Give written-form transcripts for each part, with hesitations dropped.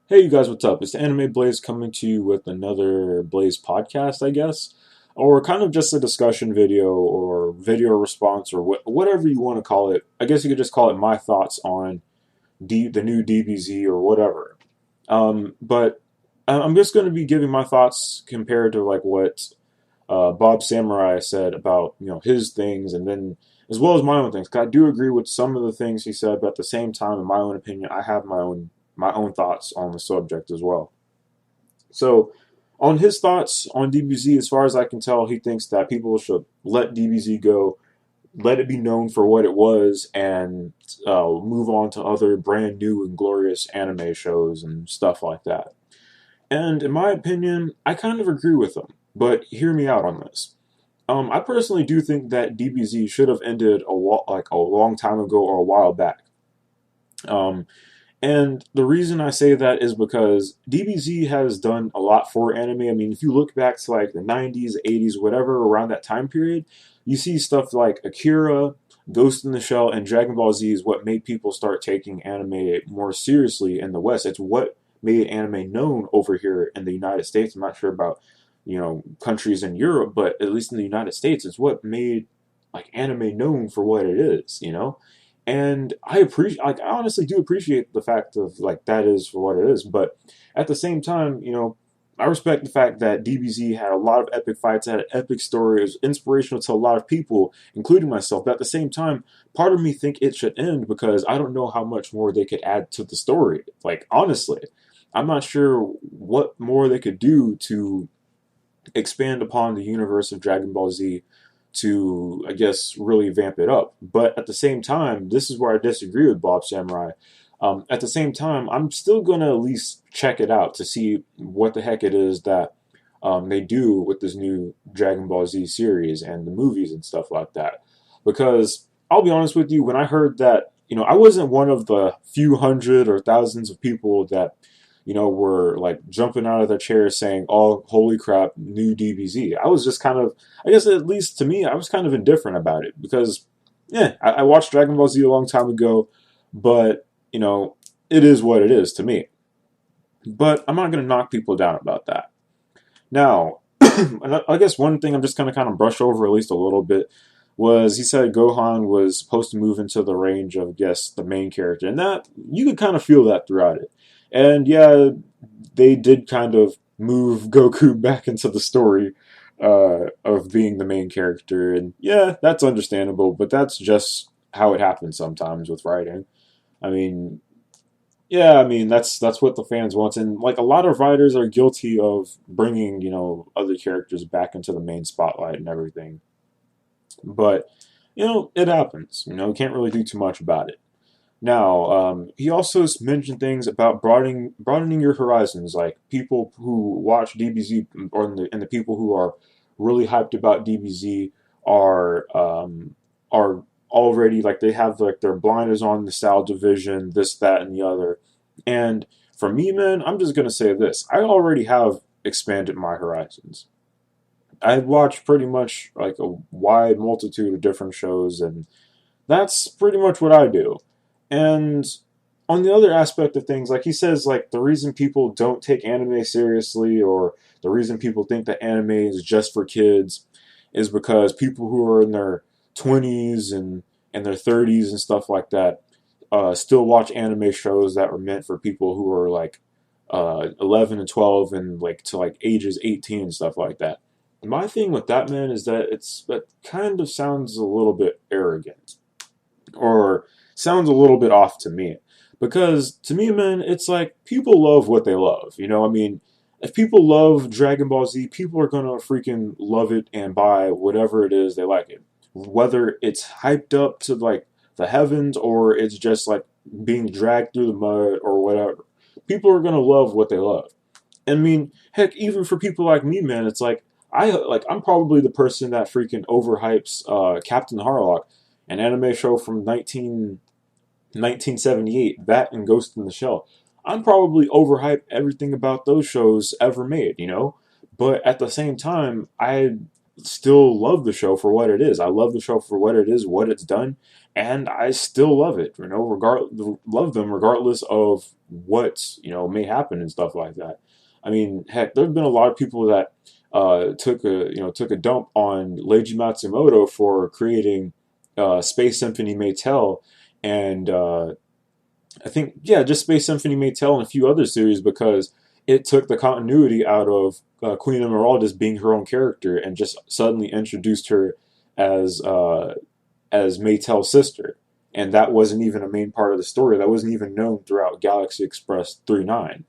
Hey, you guys, what's up? It's the Anime Blaze coming to you with another Blaze podcast, I guess, or kind of just a discussion video or video response or whatever you want to call it. I guess you could just call it my thoughts on the new DBZ or whatever. But I'm just going to be giving my thoughts compared to like what BobSamurai said about his things, and then as well as my own things. 'Cause I do agree with some of the things he said, but at the same time, in my own opinion, I have my own thoughts on the subject as well. So, on his thoughts on DBZ, as far as I can tell, he thinks that people should let DBZ go, let it be known for what it was, and move on to other brand new and glorious anime shows and stuff like that. And in my opinion, I kind of agree with him. But hear me out on this. I personally do think that DBZ should have ended like a long time ago or a while back. Um, and the reason I say that is because DBZ has done a lot for anime. I mean, if you look back to like the 90s, 80s, whatever, around that time period, you see stuff like Akira, Ghost in the Shell, and Dragon Ball Z is what made people start taking anime more seriously in the West. It's what made anime known over here in the United States. I'm not sure about, countries in Europe, but at least in the United States, it's what made like anime known for what it is. And I appreciate, like, I honestly do appreciate the fact of like that is for what it is. But at the same time, I respect the fact that DBZ had a lot of epic fights, had an epic story, it was inspirational to a lot of people, including myself. But at the same time, part of me think it should end because I don't know how much more they could add to the story. Like, honestly, I'm not sure what more they could do to expand upon the universe of Dragon Ball Z to, I guess, really vamp it up. But at the same time, this is where I disagree with BobSamurai. At the same time, I'm still going to at least check it out to see what the heck it is that they do with this new Dragon Ball Z series and the movies and stuff like that. Because I'll be honest with you, when I heard that, I wasn't one of the few hundred or thousands of people that were like jumping out of their chairs saying, "Oh, holy crap, new DBZ." I was just kind of, I guess, at least to me, I was kind of indifferent about it because, yeah, I watched Dragon Ball Z a long time ago, but it is what it is to me. But I'm not going to knock people down about that. Now, I guess one thing I'm just going to kind of brush over at least a little bit was he said Gohan was supposed to move into the range of, guess, the main character, and that you could kind of feel that throughout it. And yeah, they did kind of move Goku back into the story of being the main character, and yeah, that's understandable. But that's just how it happens sometimes with writing. I mean, yeah, I mean that's what the fans want, and like a lot of writers are guilty of bringing other characters back into the main spotlight and everything. But it happens. You can't really do too much about it. Now, he also mentioned things about broadening your horizons, like people who watch DBZ and the people who are really hyped about DBZ are already like they have like their blinders on nostalgia vision, this, that, and the other. And for me, man, I'm just gonna say this: I already have expanded my horizons. I watch pretty much like a wide multitude of different shows, and that's pretty much what I do. And on the other aspect of things, like he says, like the reason people don't take anime seriously or the reason people think that anime is just for kids is because people who are in their 20s and their 30s and stuff like that still watch anime shows that were meant for people who are like 11 and 12 and like to like ages 18 and stuff like that. My thing with that, man, is that that kind of sounds a little bit arrogant or sounds a little bit off to me. Because to me, man, it's like people love what they love. I mean, if people love Dragon Ball Z, people are gonna freaking love it and buy whatever it is they like it. Whether it's hyped up to like the heavens or it's just like being dragged through the mud or whatever. People are gonna love what they love. I mean, heck, even for people like me, man, it's like I'm probably the person that freaking overhypes Captain Harlock, an anime show from 1978, that and Ghost in the Shell. I'm probably overhyped everything about those shows ever made. But at the same time, I still love the show for what it is. I love the show for what it is, what it's done, and I still love it. Love them regardless of what, may happen and stuff like that. I mean, heck, there have been a lot of people that took a dump on Leiji Matsumoto for creating Space Symphony Maytel and I think, yeah, just Space Symphony Maytel and a few other series because it took the continuity out of Queen Emeraldus being her own character and just suddenly introduced her as Maytel's sister, and that wasn't even a main part of the story. That wasn't even known throughout Galaxy Express 39.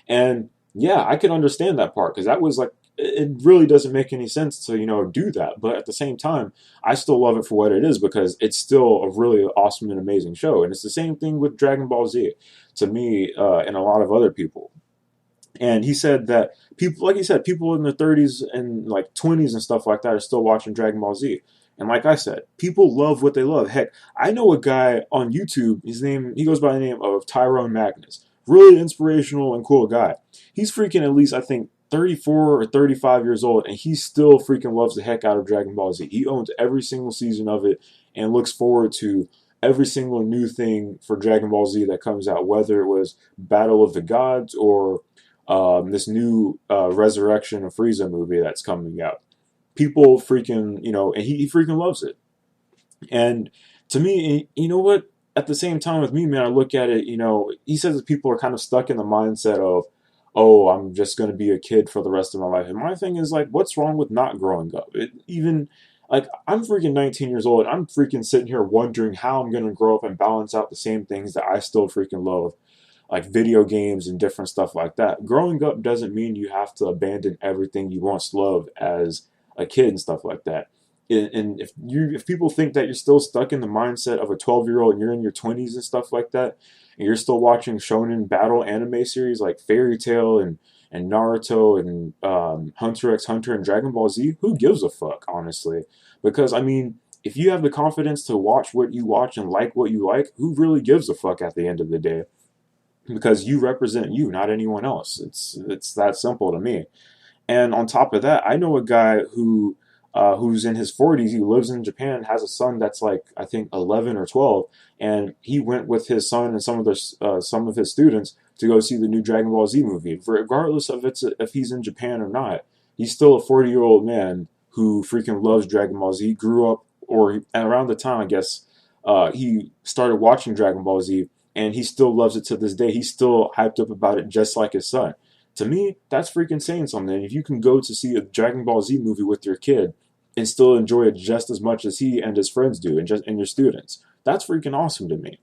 And yeah, I can understand that part because that was like it really doesn't make any sense to do that. But at the same time, I still love it for what it is because it's still a really awesome and amazing show. And it's the same thing with Dragon Ball Z to me and a lot of other people. And he said that people, like he said, people in their 30s and like 20s and stuff like that are still watching Dragon Ball Z. And like I said, people love what they love. Heck, I know a guy on YouTube. He goes by the name of Tyrone Magnus. Really inspirational and cool guy. He's freaking at least, I think, 34 or 35 years old, and he still freaking loves the heck out of Dragon Ball Z. He owns every single season of it and looks forward to every single new thing for Dragon Ball Z that comes out, whether it was Battle of the Gods or this new Resurrection of Frieza movie that's coming out. People freaking, and he freaking loves it. And to me, you know what? At the same time with me, man, I look at it, he says that people are kind of stuck in the mindset of, oh, I'm just going to be a kid for the rest of my life. And my thing is like, what's wrong with not growing up? Even like I'm freaking 19 years old. I'm freaking sitting here wondering how I'm going to grow up and balance out the same things that I still freaking love, like video games and different stuff like that. Growing up doesn't mean you have to abandon everything you once loved as a kid and stuff like that. And if people think that you're still stuck in the mindset of a 12-year-old and you're in your 20s and stuff like that, and you're still watching shonen battle anime series like Fairy Tail and Naruto and Hunter x Hunter and Dragon Ball Z, who gives a fuck, honestly? Because I mean, if you have the confidence to watch what you watch and like what you like, who really gives a fuck at the end of the day? Because you represent you, not anyone else. It's that simple to me. And on top of that, I know a guy who's in his 40s. He lives in Japan, has a son that's like I think 11 or 12, and he went with his son and some of his students to go see the new Dragon Ball Z movie. Regardless of if he's in Japan or not, he's still a 40-year-old man who freaking loves Dragon Ball Z. Grew up, and around the time I guess he started watching Dragon Ball Z, and he still loves it to this day. He's still hyped up about it, just like his son. To me, that's freaking saying something. If you can go to see a Dragon Ball Z movie with your kid and still enjoy it just as much as he and his friends do, and your students, that's freaking awesome to me.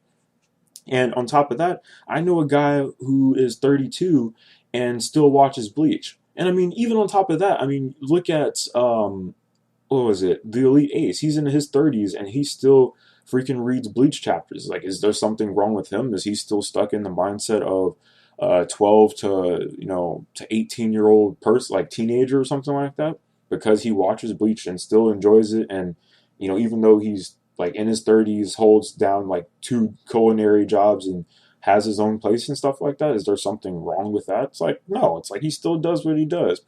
And on top of that, I know a guy who is 32 and still watches Bleach. And I mean, even on top of that, I mean, look at what was it? The Elite Ace. He's in his 30s and he still freaking reads Bleach chapters. Like, is there something wrong with him? Is he still stuck in the mindset of 12 to 18-year-old person, like teenager or something like that, because he watches Bleach and still enjoys it? And even though he's like in his 30s, holds down like 2 culinary jobs and has his own place and stuff like that, is there something wrong with that? It's like, no. It's like he still does what he does.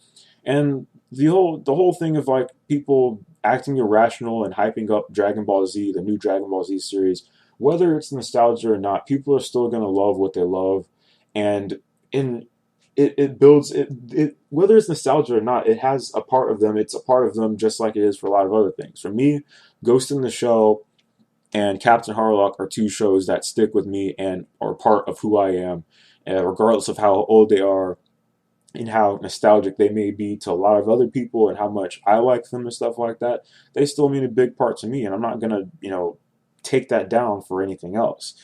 And the whole thing of like people acting irrational and hyping up Dragon Ball Z, the new Dragon Ball Z series, whether it's nostalgia or not, people are still gonna love what they love. And in it builds it whether it's nostalgia or not, it has a part of them. It's a part of them just like it is for a lot of other things. For me, Ghost in the Shell and Captain Harlock are 2 shows that stick with me and are part of who I am, regardless of how old they are and how nostalgic they may be to a lot of other people and how much I like them and stuff like that. They still mean a big part to me, and I'm not gonna take that down for anything else.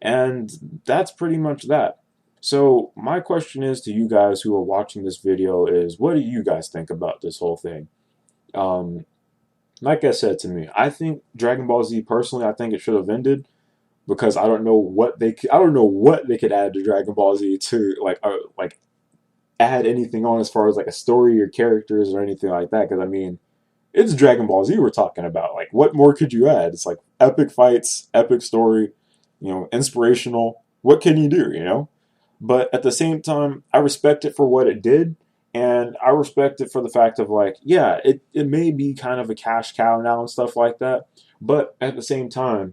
And that's pretty much that. So my question is to you guys who are watching this video is, what do you guys think about this whole thing? Um, like I said, to me, I think Dragon Ball Z personally, I think it should have ended because I don't know what they could add to Dragon Ball Z to like add anything on as far as like a story or characters or anything like that. Because I mean, it's Dragon Ball Z we're talking about. Like, what more could you add? It's like epic fights, epic story, inspirational. What can you do? But at the same time, I respect it for what it did. And I respect it for the fact of like, yeah, it may be kind of a cash cow now and stuff like that. But at the same time,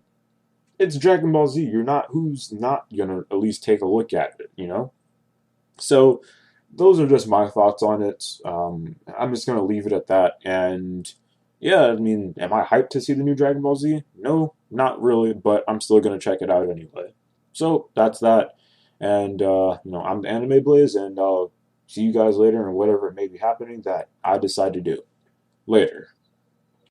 it's Dragon Ball Z. You're not who's not gonna at least take a look at it, you know? So those are just my thoughts on it. I'm just gonna leave it at that. And yeah, I mean, am I hyped to see the new Dragon Ball Z? No, not really, but I'm still gonna check it out anyway. So that's that. And I'm the Anime Blaze, and I'll see you guys later and whatever may be happening that I decide to do. Later.